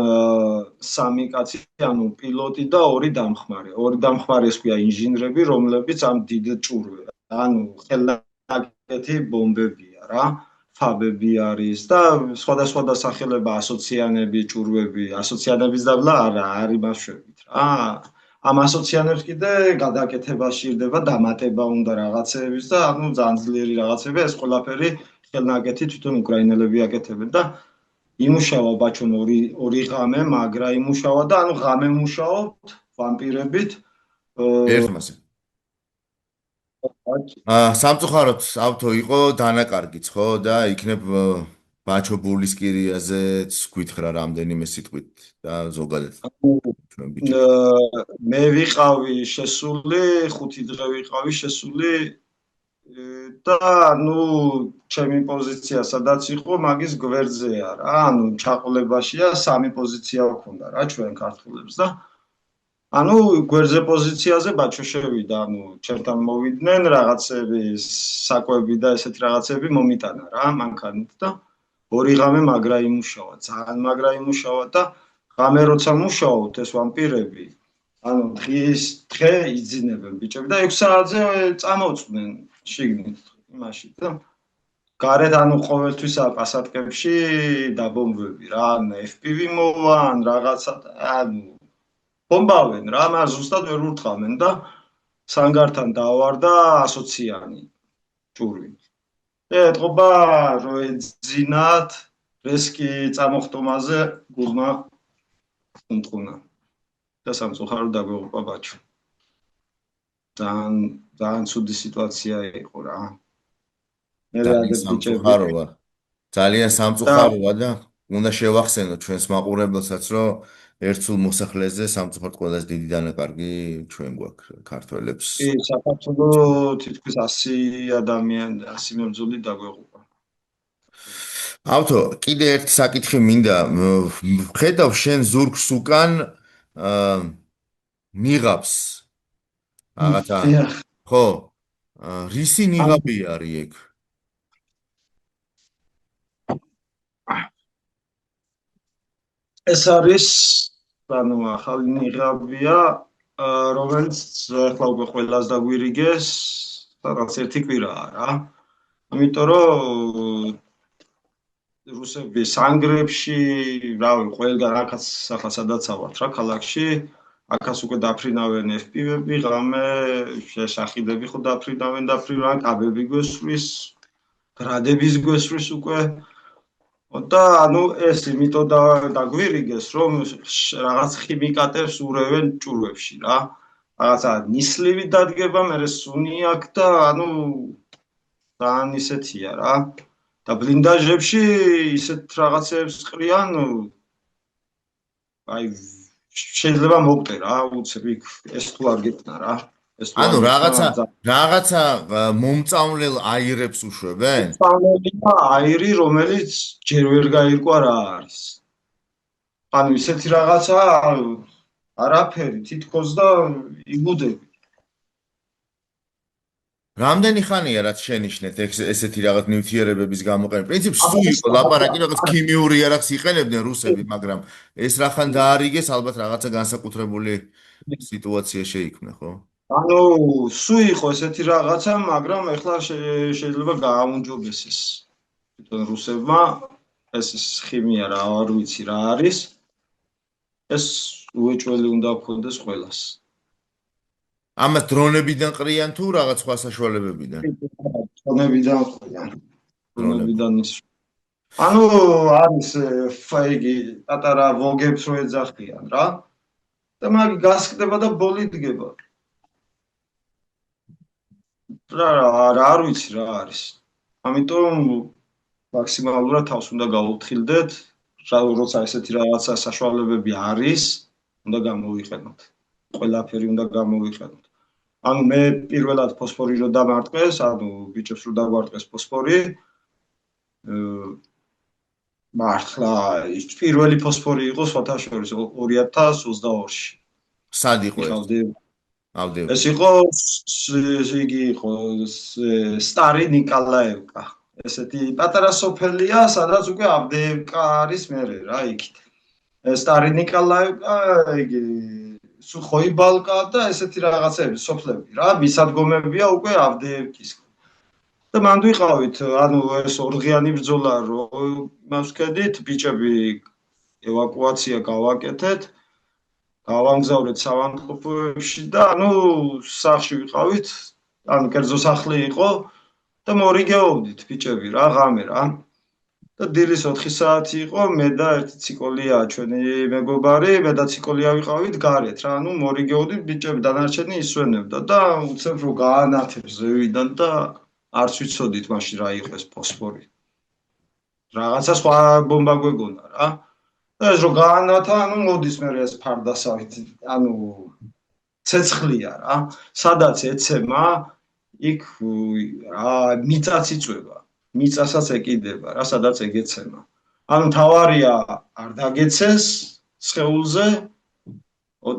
სამი კაცი, ანუ პილოტი და ორი დამხმარე. ორი დამხმარე ეს ქვია ინჟინრები, რომლებიც ამ დიდ ჭურვე, ანუ ხელნაკეთი ბომბებია რა. ფაბები არის და სხვადასხვა დასახელება ასოციანები, ჭურვები, ასოციანების დაბლა არა, არის ბავშვებით რა. ამ ასოციანებს კიდე გადაკეთება სჭირდება, დამატება უნდა რაღაცეების და ანუ ძალიან ძლიერი რაღაცები, ეს ყველაფერი ხელნაკეთი თვითონ უკრაინელები აკეთებენ და იმუშავა ბაჩომ ორი ღამე, მაგრა იმუშავა და ანუ ღამე მუშაობთ ვამპირებით. ერთმასე. სამწუხაროდ ავთო იყო დანაკარგიც ხო და იქნებ ბაჩო ბულისკირიაზეც გვითხრა რამდენიმე სიტყვით და ზოგადად მე ვიყავი შესული, 5 დღე ვიყავი შესული და ნუ ჩემი პოზიცია სადაც იყო, მაგის გვერდზეა რა, ანუ ჩაყოლებაშია 3 პოზიცია ჰქონდა რა ჩვენ ქართულებს და ანუ გვერდზე პოზიციაზე ბაჩო შევიდა, ანუ ჩემთან მოვიდნენ რაღაცები, საკვები და ესეთი რაღაცები მომიტანა რა მანქანით და ორი ღამე მაგრა იმუშავა, ძალიან მაგრა იმუშავა და ღამე როცა მუშაობთ ეს ვამპირები, ანუ დღე იძინებენ ბიჭები და 6 საათზე წამოწყვნენ შიგნით იმაში და გარეთ ანუ ყოველთვის პასატკებში დაბომბები რა, FPV მოვა, რაღაცა ანუ ბომბავენ რა, მას ზუსტად ვერ ურტყამენ და სანგართან დავარდა ასოციანი ჭურვი. ეთყობა რომ ეძინათ რესკი წამოხტომაზე გულმა უმტყუნა და სამწუხაროდ დაგვეღუპა ბაჩო. ძალიან ცუდი სიტუაცია იყო რა. მე ძალიან ადრე ბიჭები სამწუხაროა. ძალიან და სამწუხაროა და უნდა შევახსენოთ ჩვენს მაყურებელსაც, რომ ერთსულ მოსახლეზე სამწუხაროდ ყველაზე დიდი დანაკარგი ჩვენ გვაქვს ქართველებს. საქართველოს თითქმის 100 ადამიანი 100 მებრძოლი დაგვეღუპა. ავთო, კიდე ერთი საკითხი მინდა. ხედავ შენ ზურგს უკან ნიღაბს რაღაცა. დიახ. ხო? რისი ნიღაბი არის ეგ? ეს არის ანუ ახალი ნიღაბია, რომელიც ახლა უკვე ყველას დაგვირიგეს, რაღაც ერთი კვირაა რა. იმიტომ რომ რუსები სანგრებში, რავი, ყველგან აქაც ახლა სადაც ავართ რა ქალაქში, აქაც უკვე დაფრინავენ FPV-ები, ღამე შეშახიდები ხო დაფრინავენ, კაბები გვესვრის, გრადების გვესვრის უკვე. და ანუ ეს იმიტომ დაგვირიგეს, რომ რაღაც ხიმიკატებს ურევენ ჭურვებში რა. რაღაცა ნისლივი დადგება, მერე სუნი აქვს და ანუ ძალიან ისეთია რა. და ბლინდაჟებში ისეთ რაღაცებს ყრიან, აი შეიძლება მოგტე რა, უცებ იქ ეს თუ არ გეტნა რა. ანუ რაღაცა მომწავლელ აირებს უშვებენ? მომწავლელია აირი, რომელიც ჯერ ვერ გაირკვა რა არის. ანუ ისეთი რაღაცა არაფერი თითქოს და იგუდები. რამდენი ხანია რაც შენიშნეთ ესეთი რაღაც ნივთიერებების გამოყენება? პრინციპში სულ იყო ლაპარაკი, რაღაც ქიმიური არახს იყენებდნენ რუსები, მაგრამ ეს რახან დაარიგეს, ალბათ რაღაცა განსაკუთრებული სიტუაცია შეიქმნა, ხო? ანუ სულ იყო ესეთი რაღაცა, მაგრამ ეხლა შეიძლება გააუმჯობესეს. თვითონ რუსებმა ეს ხიმია რა, არ ვიცი რა არის. ეს უეჭველი უნდა გქონდეს ყველას. ამას დრონებიდან ყრიან თუ რაღაც სხვა საშუალებებიდან? დრონებიდან ყრიან. დრონებიდან ის. ანუ არის ფაიგი პატარა ვოგებს რო ეძახიან რა. და მაგ გასკდება და ბოლი დგება. არ ვიცი რა არის. ამიტომ მაქსიმალურად თავს უნდა გავუთხილდეთ, როცა ესეთი რაღაცა საშუალებები არის, უნდა გამოვიყენოთ. ყველაფერი უნდა გამოვიყენოთ. ანუ მე პირველად ფოსფორი რო დამარტყეს, ანუ ბიჭებს რო დაგვარტყეს ფოსფორი, მართლა ის პირველი ფოსფორი იყო სხვათა შორის 2022-ში. სად იყო ეს? ეს იყო იგი იყო სტარი ნიკოლაევკა. ესეთი პატარა სოფელია, სადაც უკვე ავდეევკა არის მერე რა იქით. სტარი ნიკოლაევკა, იგი სუხოიბალკა და ესეთი რაღაცები, სოფლები რა, მისადგომებია უკვე ავდეევკის. და მანდ ვიყავით, ანუ ეს ორღიანი ბრძოლა რო იმას ვქედით, ბიჭები ევაკუაცია გავაკეთეთ. გავამგზავრეთ საავადმყოფოებში და ანუ სახლში ვიყავით, ანუ კერძო სახლი იყო და მორიგეობდით ბიჭები რა, ღამე რა. და დილის 4 საათი იყო, მე და ერთი ციკოლია ჩვენი მეგობარი, მე და ციკოლია ვიყავით გარეთ რა, ანუ მორიგეობდით ბიჭები დანარჩენი ისვენებდა და უცებ რო გაანათებს ზევიდან და არც ვიცოდით მაშინ რა იყო ეს ფოსფორი. რაღაცა სხვა ბომბა გვეგონა რა. და ეს რო გაანათა, ანუ მოდის მე ეს ფარდასავით, ანუ ცეცხლია რა. სადაც ეცემა, იქ რა მიწაც იწვება. მიწასაც ეკიდება რა, სადაც ეგეცემა. ანუ თავარია არ დაგეცეს სხეულზე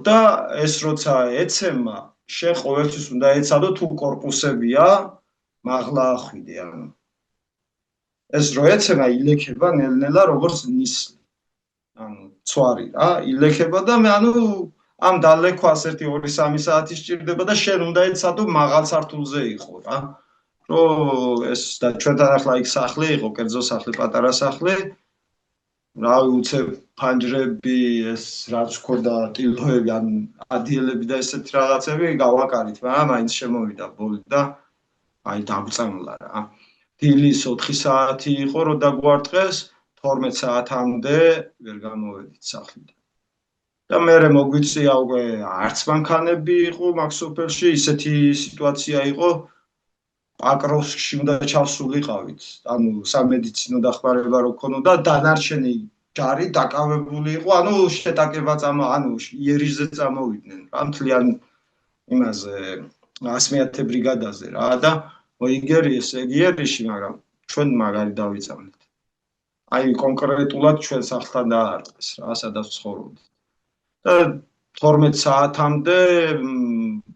და ეს როცა ეცემა, შენ ყოველთვის უნდა ეცადო თუ კორპუსებია, მაღლა ახვიდე ანუ. ეს რო ეცემა ილექება ნელ-ნელა როგორც ნისლი. ანუ ცვარი რა, ილექება და მე ანუ ამ დალექვას 1-2-3 საათი სჭირდება და შენ უნდა ეცადო მაღალ სართულზე იყო რა. რომ ეს და ჩვენთან ახლა იქ სახლი იყო, კერძო სახლი, პატარა სახლი. რავი, უცებ ფანჯრები, ეს რაც ქონდა ტილოები, ან ადიელები და ესეთი რაღაცები გავაკარით, მაგრამ მაინც შემოვიდა ბოლი და აი დაგწამლა რა. დილის 4 საათი იყო, რომ დაგვარტყეს, 12 საათამდე ვერ გამოვედით სახლიდან. და მერე მოგვიწია უკვე არც მანქანები იყო მაგ სოფელში, ისეთი სიტუაცია იყო, პაკროვსკში უნდა ჩავსულიყავით. ანუ სამედიცინო დახმარება რო ქონოდა, დანარჩენი ჯარი დაკავებული იყო, ანუ შეტაკება ანუ იერიშზე წამოვიდნენ რა, მთლიან იმაზე 100-ე ბრიგადაზე რა და მოიგერიეს ეგ იერიში, მაგრამ ჩვენ მაგარი დავიწამეთ. აი კონკრეტულად ჩვენ სახლთან დაარტყეს რა, სადაც ცხოვრობდით. და 12 საათამდე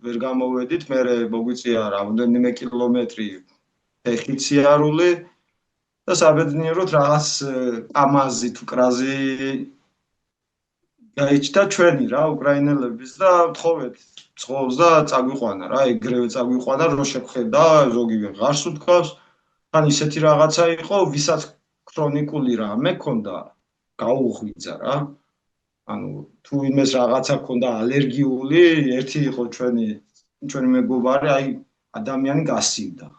ვერ გამოვედით, მერე მოგვიწია რამდენიმე კილომეტრი ფეხით სიარული და საბედნიეროდ რაღაც კამაზი თუ კრაზი გაიჩნდა ჩვენი რა, უკრაინელების და ვთხოვეთ წყობს და წაგვიყვანა რა, ეგრევე წაგვიყვანა, რომ შეგხედა, ზოგივე ღარს უთქავს, თან ისეთი რაღაცა იყო, ვისაც ქრონიკული რამე ქონდა, გაუღვიძა რა. ანუ თუ იმეს რაღაცა ქონდა ალერგიული, ერთი იყო ჩვენი მეგობარი, აი ადამიანი გასივდა.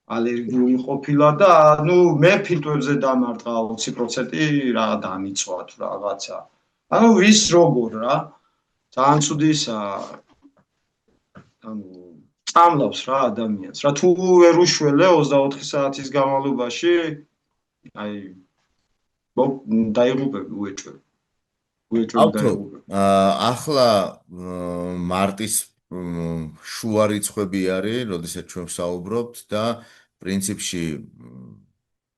ალერგიული ყოფილა და ანუ მე ფილტვებზე დამარტყა 20% რა დამიწვა თუ რაღაცა. ანუ ვის როგორ რა. ძალიან ცუდი ისაა. ანუ წამლავს რა ადამიანს. რა თუ ვერ უშველე 24 საათის განმავლობაში, აი დაიღუპები უეჭვები. დაიღუპები. ახლა მარტის შუა რიცხვები არის, როდესაც ჩვენ საუბრობთ და პრინციპში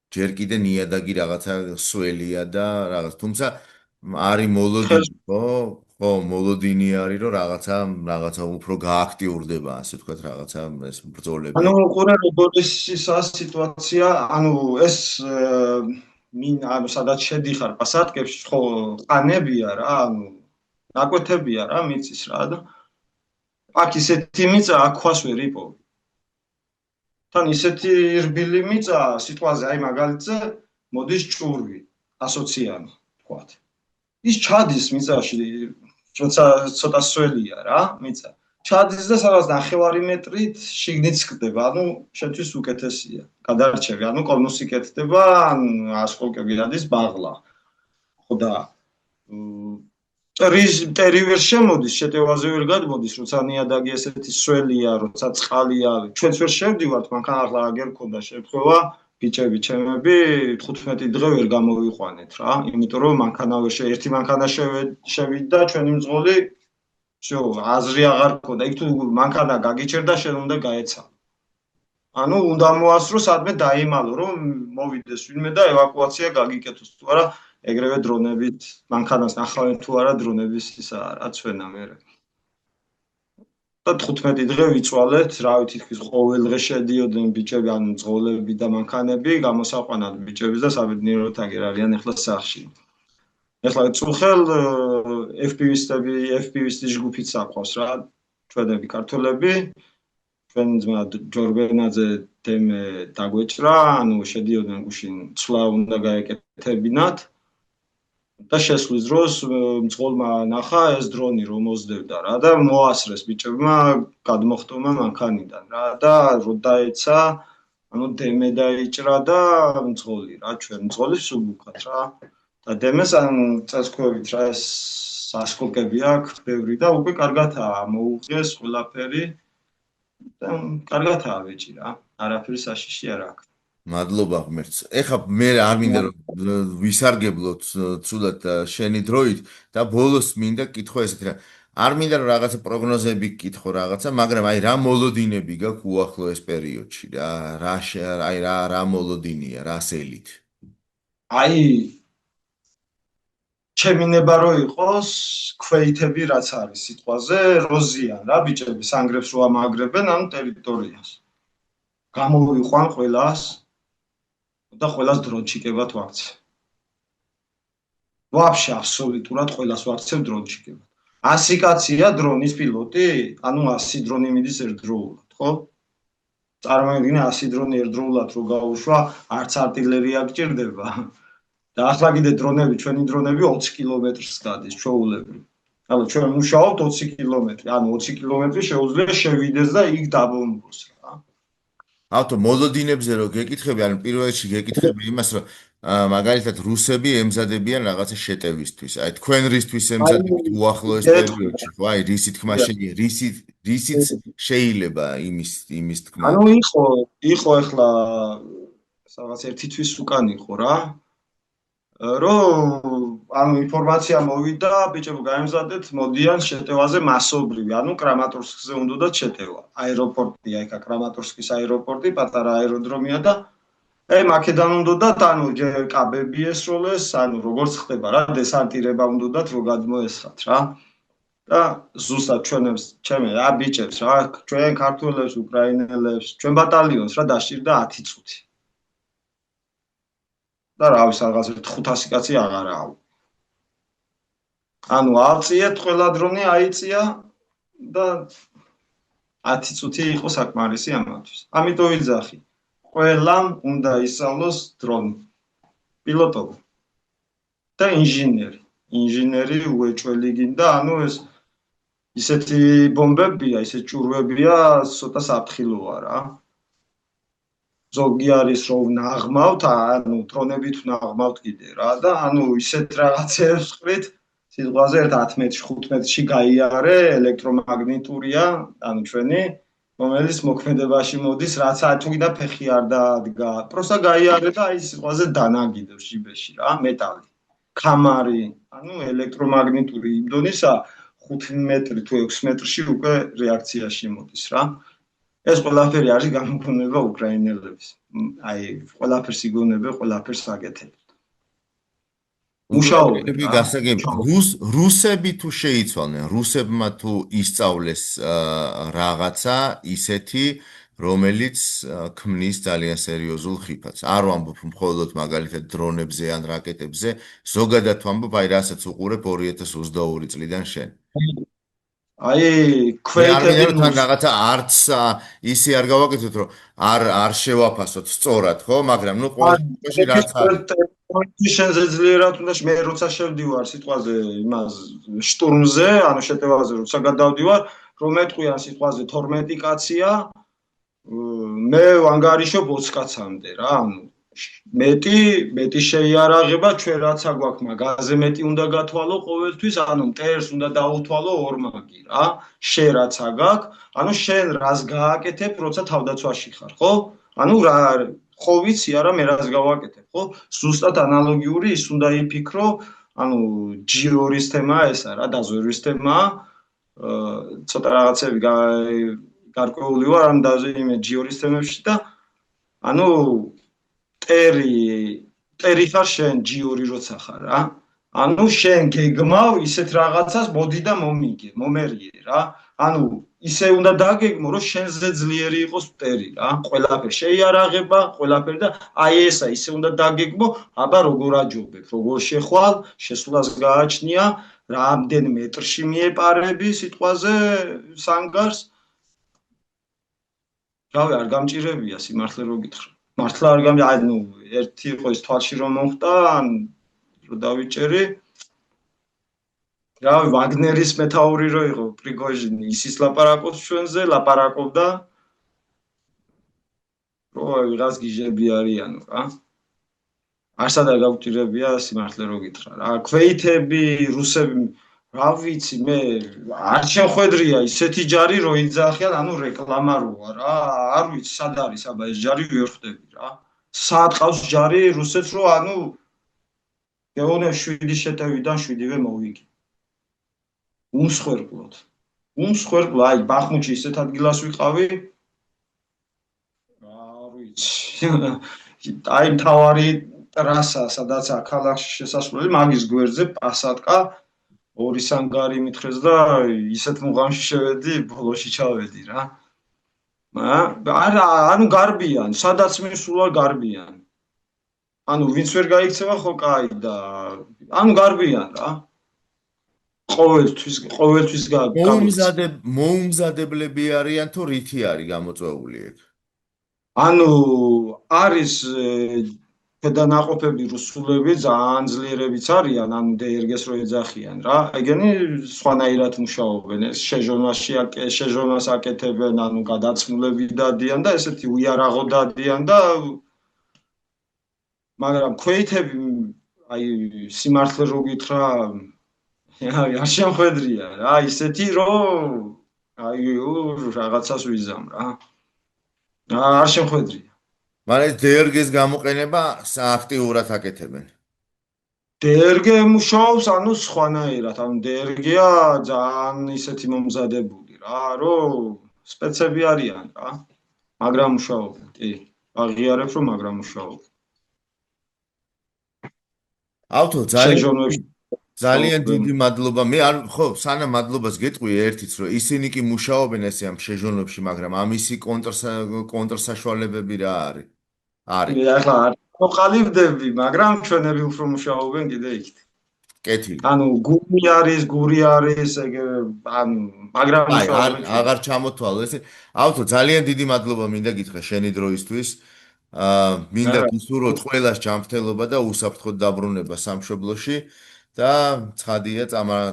ჯერ კიდე ნიადაგი რაღაცა სველია და რაღაც. თუმცა არის მოლოდინი, ხო, მოლოდინი არის, რომ რაღაცა უფრო გააქტიურდება, ასე ვთქვათ, რაღაცა ეს ბრძოლები. ანუ ყურე როგორი სიტუაცია, ანუ ეს ანუ სადაც შედიხარ პასატკებში, ხო, ყანებია რა, ანუ ნაკვეთებია რა, მიწის რა და აქ ისეთი მიწა, აქ ქვას ვერ იპოვი. თან ისეთი რბილი მიწა, სიტყვაზე აი მაგალითზე მოდის ჭურვი, ასოციანი, თქვათ. ის ჩადის მიწაში, როცა ცოტა სველია რა, მიწა. ჩადის და სადაც 9 მეტრით შიგნით სკდება, ანუ შეთვის უკეთესია. გადარჩევი, ანუ კონუსი კეთდება, ან ასკოლკები დადის ბაღლა. ხო და მტერი ვერ შემოდის, შეტევაზე ვერ გადმოდის, როცა ნიადაგი ესეთი სველია, როცა წყალია, ჩვენც ვერ შევდივართ, მანქანა ახლა აგერ მქონდა შეფხვევა, ბიჭები ჩემები 15 დღე ვერ გამოვიყვანეთ რა, იმიტომ რომ ერთი მანქანა შევიდა ჩვენი მძღოლი, всё, აზრი აღარ მქონდა, იქ თუ მანქანა გაგიჩერდა, შენ უნდა გაეცა. ანუ უნდა მოასრო სადმე დაიმალო, რომ მოვიდეს ვინმე და ევაკუაცია გაგიკეთოს, თუ არა ეგრევე დრონებით მანქანას ნახავენ თუ არა დრონების ისა რა ცვენა მერე. და 15 დღე ვიწვალეთ, რა ვიცი, თითქოს ყოველ დღე შედიოდნენ ბიჭები, ანუ მძღოლები და მანქანები, გამოსაყვანად ბიჭების და საბედნიეროდ აგერ არიან ახლა სახლში. ახლა წუხელ FPV-ისტი ჯგუფიც საყავს რა, ჩვენები ქართველები, ჩვენ ძმა ჯორბენაძე დემე დაგვეჭრა, ანუ შედიოდნენ გუშინ, ცვლა უნდა გაეკეთებინათ. და შესვლის დროს მძღოლმა ნახა ეს დრონი რომ მოძდებდა რა და მოასრეს ბიჭებმა გადმოხტომა მანქანიდან რა და რო დაეცა ანუ დემე დაიჭრა და მძღოლი რა ჩვენ მძღოლის სუბუქად რა და დემეს ან წესქვევით რა ეს ასკოლკები აქვს ბევრი და უკვე კარგათაა მოუღეს ყველაფერი და კარგათაა ბიჭი რა არაფერი საშიში არ აქვს მადლობა ღმერთს. ეხლა მე არ მინდა რომ ვისარგებლოთ ცუდად შენი დროით და ბოლოს მინდა კითხო ესეთი რა. არ მინდა რომ რაღაცა პროგნოზები კითხო რაღაცა, მაგრამ აი რა მოლოდინები გაქვს უახლოეს პერიოდში რა. რა მოლოდინია, რა სელით. აი ჩემი ნება რო იყოს ქვეითები რაც არის სიტყვაზე როზიან რა ბიჭები სანგრებს რო ამაგრებენ ამ ტერიტორიას. გამოვიყვან ყველას და ყველას დრონჩიკებად ვაქცე. ვაფშე აბსოლუტურად ყველას ვაქცევ დრონჩიკებად. 100 კაცია დრონის პილოტი, ანუ 100 დრონი მიდის ერთდროულად, ხო? წარმოიდგინე 100 დრონი ერთდროულად რო გაუშვა, არც артиლერია გჭირდება. და ახლა კიდე დრონები, ჩვენი დრონები 20 კილომეტრს გადის ჩვეულებრივ. ანუ ჩვენ მუშაობთ 20 კილომეტრი, ანუ 20 კილომეტრი შეუძლია შევიდეს და იქ დაბომბოს რა. ავთო მოლოდინებზე რო გეკითხები, ანუ პირველ რიგში გეკითხები იმას, რომ მაგალითად რუსები ემზადებიან რაღაცა შეტევისთვის. აი თქვენ რისთვის ემზადებთ აი უახლოეს გეტყვი პერიოდში, ხო? აი რისი თქმა შეიძლება, რისიც შეიძლება იმის თქმა. ანუ იყო ახლა რაღაც ერთი თვის უკან იყო რა რომ ანუ ინფორმაცია მოვიდა ბიჭებო გაემზადეთ მოდიან შეტევაზე მასობრივი ანუ კრამატორსკზე უნდათ შეტევა აეროპორტია იქა კრამატორსკის აეროპორტი პატარა აეროდრომია და მაკედან უნდათ ანუ კაბები ესროლეს ანუ როგორც ხდება რა დესანტირება უნდათ რო გადმოესხათ რა და ზუსტად ჩემი რა ბიჭებს რა ჩვენ ქართველებს უკრაინელებს ჩვენ ბატალიონს რა დაშირდა 10 წუთი და რავის რაღაც 500 კაცი აღარაა ანუ აწიეთ ყველა დრონი აიწია და 10 წუთი იყო საკმარისი ამათვის ამიტომ ვიძახი ყველამ უნდა ისწავლოს დრონი პილოტობა და ინჟინერი უეჭველი გინდა ანუ ეს ისეთი ბომბებია ისეთ ჭურვებია ცოტა საფრთხილოა რა ზოგი არის რომ ნაღმავთ ანუ დრონებით ნაღმავთ კიდე რა და ანუ ისეთ რაღაცებს ხვრით სიტყვაზე 10 მეტრში 5 მეტრში გაიარე ელექტრომაგნიტურია ანუ ჩვენი რომელიც მოქმედებაში მოდის რაც თუ კიდე ფეხი არ დადგა პროსტა გაიარე და აი სიტყვაზე დანაგიდებს ჟიბეში რა მეტალი კამარი ანუ ელექტრომაგნიტური იმ დონისა 5 მეტრი თუ 6 მეტრში უკვე რეაქციაში მოდის რა ეს ყველაფერი არის გამოგონება უკრაინელების აი ყველაფერს იგონებენ ყველაფერს აკეთებენ მუშაობენ გასაგები რუსები თუ შეიცვალნენ რუსებმა თუ ისწავლეს რაღაცა ისეთი რომელიც ქმნის ძალიან სერიოზულ ხიფათს არ ვამბობ მხოლოდ მაგალითად დრონებზე ან რაკეტებზე ზოგადად ვამბობ აი რასაც უყურებ 2022 წლიდან შენ აი ქვეითები თან რაღაცა არც ისე არ გავაკეთოთ რომ არ შევაფასოთ სწორად ხო მაგრამ ნუ ყოველში რაც არის შენზე ძლიერად უნდა მე როცა შევდივარ სიტყვაზე იმას შტურმზე ანუ შეტევაზე როცა გადავდივარ რომ მეტყვიან სიტყვაზე 12 კაცია მე ვანგარიშობ 20 კაცამდე რა ანუ მეტი შეიარაღება ჩვენ რაც აგვაქვს მაგაზე მეტი უნდა გათვალო ყოველთვის ანუ მტერს უნდა დაუთვალო ორმაგი რა შენ რაც აგაქვს ანუ შენ რას გააკეთებ როცა თავდაცვაში ხარ ხო ანუ რა ხო ვიცი არა მე რას გავაკეთებ ხო ზუსტად ანალოგიური ის უნდა იფიქრო ანუ G2-ის თემაა ესა რა დაზვერვის თემაა ცოტა რაღაცები გარკვეული ვარ ამ G2-ის თემებში და ანუ ტერი ხარ შენ G2 როცა ხარ რა ანუ შენ გეგმავ ისეთ რაღაცას მოდი და მომერიე რა ანუ ისე უნდა დაგეგმო რომ შენზე ძლიერი იყოს ტერი რა ყველაფერი შეიარაღება ყველაფერი და აი ესა ისე უნდა დაგეგმო აბა როგორ აჯობებ როგორ შეხვალ შესულას გააჩნია რამდენ მეტრში მიეპარები სიტყვაზე სანგარს რავი არ გამჭირებია სიმართლე რო გითხრა მართლა არ გამი აი ნუ ერთი იყო ის თვალში რომ მომხდა ან რო დავიჭერი რავი ვაგნერის მეთაური რო იყო პრიგოჟინი ისის ლაპარაკობს ჩვენზე ლაპარაკობდა რო ვიღაც გიჟები არიანო რა არსად არ გავჭირებია სიმართლე რო გითხრა რა ქვეითები რუსები რა ვიცი მე არ შეხვედრია ისეთი ჯარი რო იძახიან ანუ რეკლამა როა რა არ ვიცი სად არის აბა ეს ჯარი ვერ ხვდები რა სად ყავს ჯარი რუსეთს რო ანუ გეონე 7 შეტევიდან 7-ვე მოვიგე უმსხვერპლად აი ბახმუჩი ისეთ ადგილას ვიყავი არ ვიცი აი მთავარი ტრასა სადაც ახალახში შესასვლელი მაგის გვერდზე პასატკა ორი სანგარი მითხრეს და ისეთ მუღამში შევედი ბოლოში ჩავედი რა არა ანუ გარბიან სადაც მისულა გარბიან ანუ ვინც ვერ გაიქცევა ხო კაი და ანუ გარბიან რა ყოველთვის მოუმზადებლები არიან თუ რითი არის გამოწვეული ეგ ანუ არის ქვედანაყოფები რუსულები ძალიან ძლიერებიც არიან, ანუ DRG-ს რო ეძახიან რა. ეგენი სხვანაირად მუშაობენ, ეს შეჟონას აკეთებენ, ანუ გადაცმულები დადიან და ესეთი უიარაღო დადიან და მაგრამ ქვეითები აი სიმართლე რო გითხრა, არ შემხედრია რა, ისეთი რომ აი რაღაცას ვიზამ რა. არ შემხედრია. მაგრამ DRG-ს გამოყენება აქტიურად აკეთებენ. DRG მუშაობს, ანუ სხვანაირად, ანუ DRG-ა ძალიან ისეთი მომზადებული რა, რომ სპეცები არიან რა. მაგრამ მუშაობენ, კი. აღიარებ, რომ მაგრამ მუშაობენ. ავთო, ძალიან შეჟონებში ძალიან დიდი მადლობა. მე არ ხო, სანამ მადლობას გეტყვი ერთიც, რომ ისინი კი მუშაობენ ესე ამ შეჟონებში, მაგრამ ამისი კონტრსაშუალებები რა არის? არის. მე ახლა არ მოყალიბდები, მაგრამ ჩვენები უფრო მუშაობენ კიდე იქით. კეთილი. ანუ გური არის, ანუ მაგრამ აი, მუშაობენ. აღარ ჩამოთვალო ესე. ავთო, ძალიან დიდი მადლობა მინდა გითხრა შენი დროისთვის. მინდა გისურვოთ ყველას ჯანმრთელობა და უსაფრთხო დაბრუნება სამშობლოში და ცხადია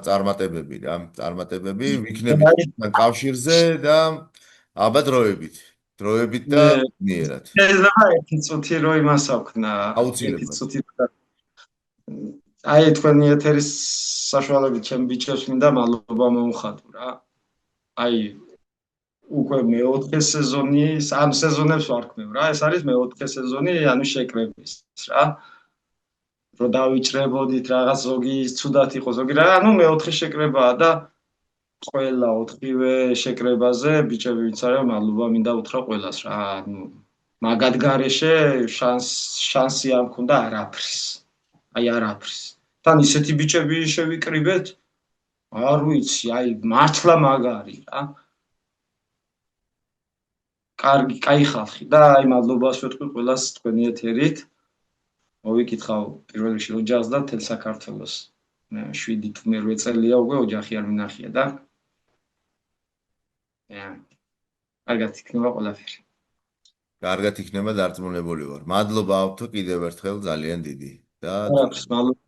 წარმატებები რა, წარმატებები ვიქნებით თქვენთან კავშირზე და აბა დროებით და მიერად. შეიძლება ერთი წუთი რო იმას აქვნა, აუცილებლად. ერთი წუთი აი თქვენი ეთერის საშუალებით ჩემ ბიჭებს მინდა მადლობა მოუხადო რა. აი უკვე მეოთხე სეზონი, ამ სეზონებს ვარქმევ რა. ეს არის მეოთხე სეზონი, ანუ შეკრების რა. რო დავიჭრებოდით რაღაც ზოგი ცუდად იყო, ზოგი რა, ანუ მეოთხე შეკრებაა და ყველა ოთხივე შეკრებაზე ბიჭები ვინც არის, მადლობა მინდა უთხრა ყველას რა. ანუ მაგად გარეშე შანსი არ მქონდა არაფრის. აი არაფრის. თან ისეთი ბიჭები შევიკრიბეთ, არ ვიცი, აი მართლა მაგარი რა. კარგი, კაი ხალხი და აი მადლობას ვეთქვი ყველას თქვენი ეთერით. მოვიკითხავ პირველ რიგში ოჯახს და თელ საქართველოს. 7-8 წელია უკვე ოჯახი არ მინახია და კარგად იქნება ყველაფერი. კარგად იქნება, დარწმუნებული ვარ. მადლობა ავთო კიდევ ერთხელ ძალიან დიდი და მადლობა.